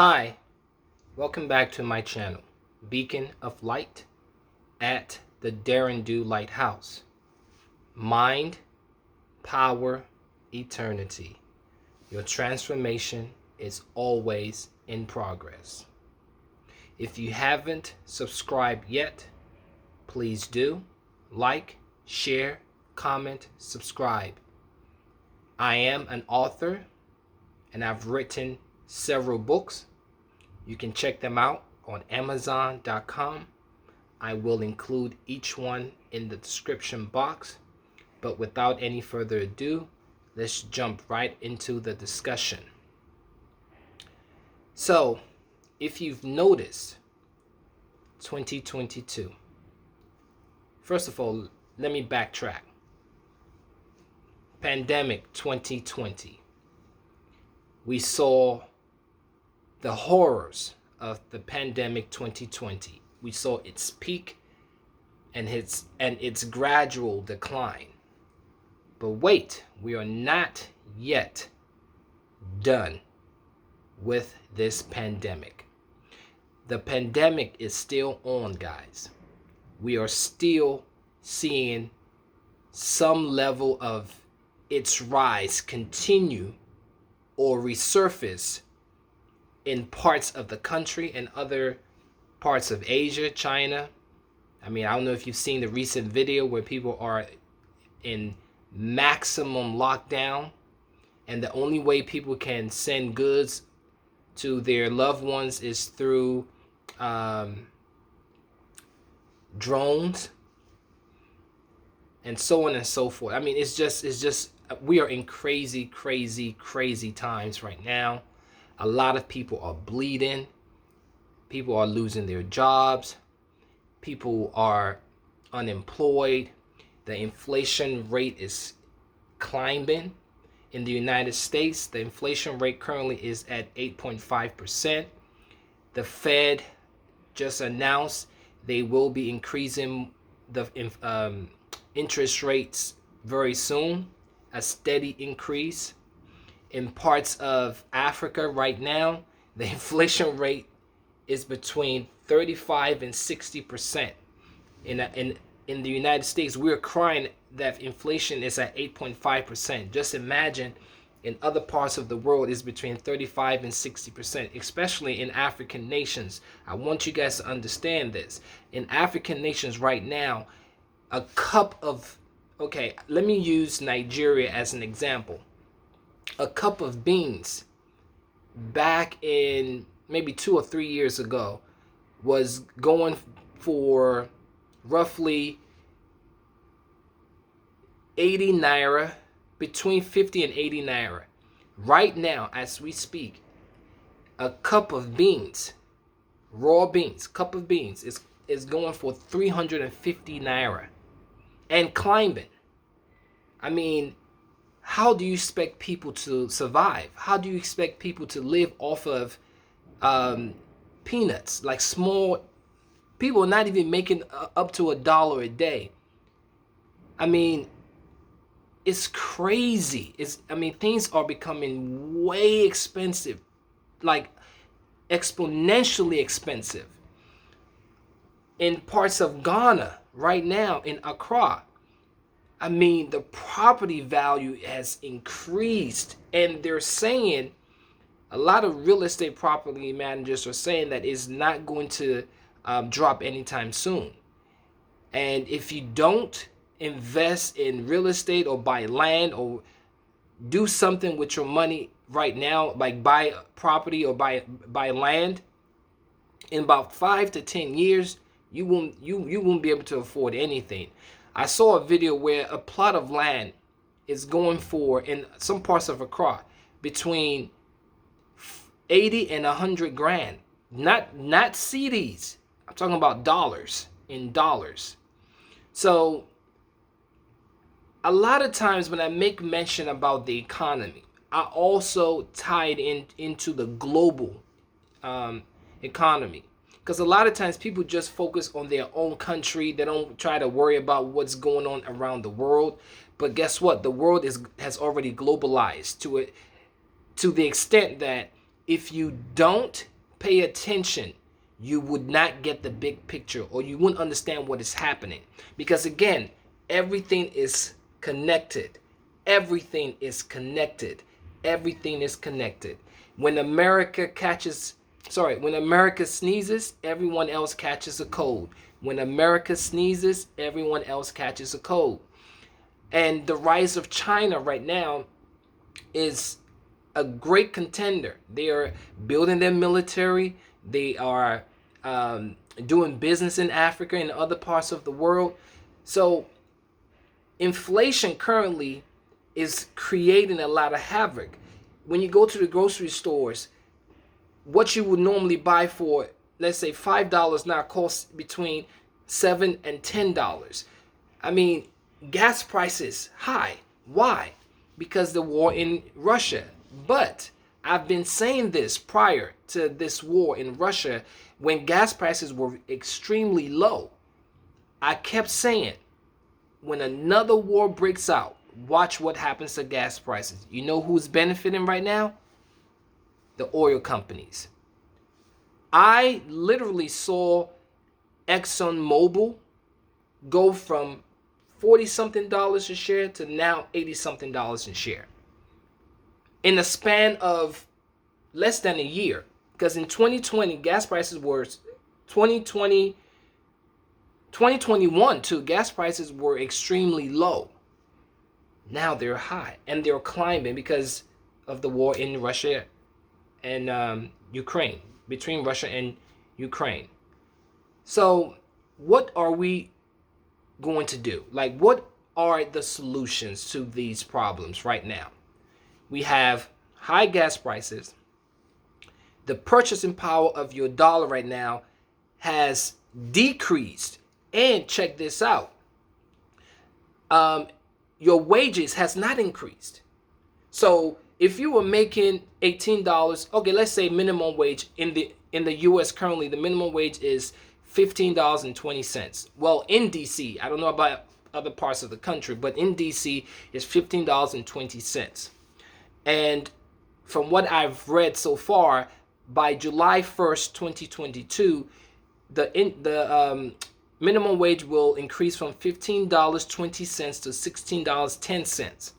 Hi, welcome back to my channel, Beacon of Light at the Derringdo Lighthouse. Mind, power, eternity. Your transformation is always in progress. If you haven't subscribed yet, please do. Like, share, comment, subscribe. I am an author and I've written several books. You can check them out on Amazon.com. I will include each one in the description box. But without any further ado, let's jump right into the discussion. So, if you've noticed, 2022. First of all, let me backtrack. Pandemic 2020. We saw the horrors of the pandemic 2020. We saw its peak and its gradual decline. But wait, we are not yet done with this pandemic. The pandemic is still on, guys. We are still seeing some level of its rise continue or resurface in parts of the country and other parts of Asia, China. I don't know if you've seen the recent video where people are in maximum lockdown, and the only way people can send goods to their loved ones is through drones and so on and so forth. It's just we are in crazy times right now. A lot of people are bleeding. People are losing their jobs. People are unemployed. The inflation rate is climbing. In the United States, the inflation rate currently is at 8.5%. The Fed just announced they will be increasing the interest rates very soon, a steady increase. In parts of Africa right now, the inflation rate is between 35 and 60%. In the United States, we're crying that inflation is at 8.5%. Just imagine in other parts of the world is between 35 and 60%, especially in African nations. I want you guys to understand this. In African nations right now, a cup of, let me use Nigeria as an example. A cup of beans back in maybe 2 or 3 years ago was going for roughly 80 naira, between 50 and 80 naira. Right now, as we speak, a cup of beans, raw beans, cup of beans is going for 350 naira and climbing. How do you expect people to survive? How do you expect people to live off of peanuts? Like small people are not even making up to $1 a day. It's crazy. Things are becoming way expensive, like exponentially expensive. In parts of Ghana right now, in Accra, the property value has increased, and they're saying, a lot of real estate property managers are saying that it's not going to drop anytime soon. And if you don't invest in real estate or buy land or do something with your money right now, like buy property or buy land, in about 5 to 10 years, you won't be able to afford anything. I saw a video where a plot of land is going for, in some parts of Accra, between 80 and 100 grand. Not CDs. I'm talking about dollars, in dollars. So a lot of times when I make mention about the economy, I also tie it into the global economy. Because a lot of times people just focus on their own country. They don't try to worry about what's going on around the world. But guess what? The world has already globalized to the extent that if you don't pay attention, you would not get the big picture, or you wouldn't understand what is happening. Because again, everything is connected. Everything is connected. Everything is connected. When America sneezes, everyone else catches a cold. When America sneezes, everyone else catches a cold. And the rise of China right now is a great contender. They are building their military. They are doing business in Africa and other parts of the world. So inflation currently is creating a lot of havoc. When you go to the grocery stores, what you would normally buy for, let's say $5 now costs between $7 and $10. I mean, gas prices high. Why? Because the war in Russia. But I've been saying this prior to this war in Russia, when gas prices were extremely low. I kept saying, when another war breaks out, watch what happens to gas prices. You know who's benefiting right now? The oil companies. I literally saw ExxonMobil go from $40-something a share to now $80-something a share in a span of less than a year. Because in 2020, gas prices were 2021 too, gas prices were extremely low. Now they're high, and they're climbing because of the war in Russia and Ukraine, between Russia and Ukraine. So what are we going to do? Like, what are the solutions to these problems right now? We have high gas prices. The purchasing power of your dollar right now has decreased. And check this out. Your wages has not increased. So if you were making $18, okay, let's say minimum wage in the US currently, the minimum wage is $15.20. Well, in DC, I don't know about other parts of the country, but in DC it's $15.20. And from what I've read so far, by July 1st, 2022, the minimum wage will increase from $15.20 to $16.10.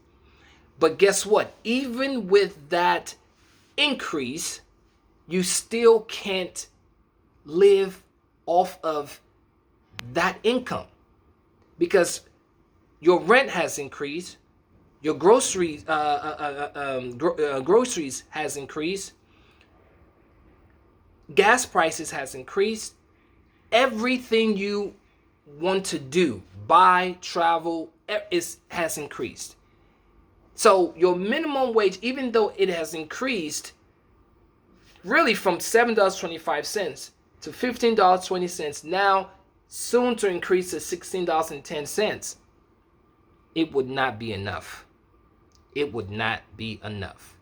But guess what? Even with that increase, you still can't live off of that income, because your rent has increased, your groceries has increased, gas prices has increased. Everything you want to do, buy, travel, has increased. So your minimum wage, even though it has increased really from $7.25 to $15.20, now soon to increase to $16.10, it would not be enough. It would not be enough.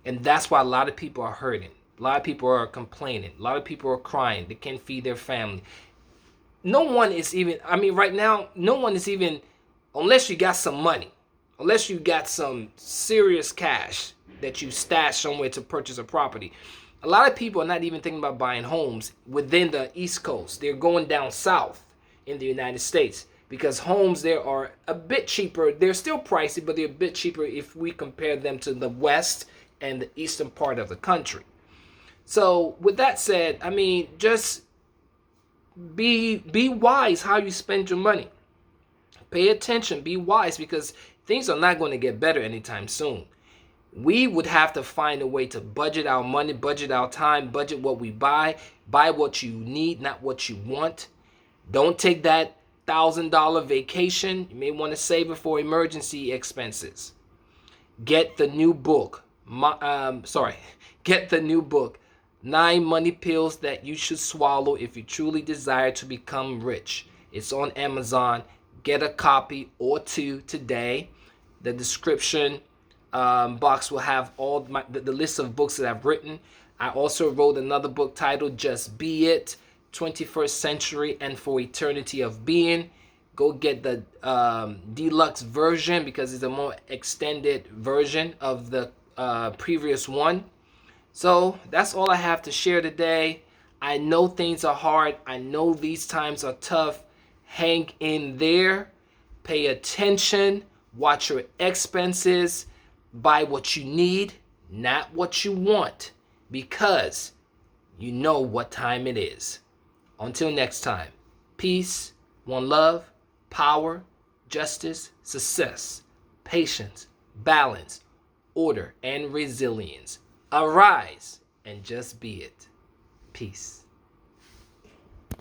And that's why a lot of people are hurting. A lot of people are complaining. A lot of people are crying. They can't feed their family. No one is even, right now, no one is even, unless you got some money, unless you got some serious cash that you stashed somewhere to purchase a property. A lot of people are not even thinking about buying homes within the East Coast. They're going down south in the United States because homes there are a bit cheaper. They're still pricey, but they're a bit cheaper if we compare them to the west and the eastern part of the country. So with that said, just be wise how you spend your money. Pay attention, be wise, because things are not going to get better anytime soon. We would have to find a way to budget our money, budget our time, budget what we buy what you need, not what you want. Don't take that $1,000 vacation. You may want to save it for emergency expenses. Get the new book. Get the new book. 9 money pills that you should swallow if you truly desire to become rich. It's on Amazon. Get a copy or two today. The description box will have all the list of books that I've written. I also wrote another book titled Just Be It, 21st Century and for Eternity of Being. Go get the deluxe version because it's a more extended version of the previous one. So that's all I have to share today. I know things are hard. I know these times are tough. Hang in there. Pay attention. Watch your expenses. Buy what you need, not what you want, because you know what time it is. Until next time, peace, one love, power, justice, success, patience, balance, order, and resilience. Arise and just be it. Peace.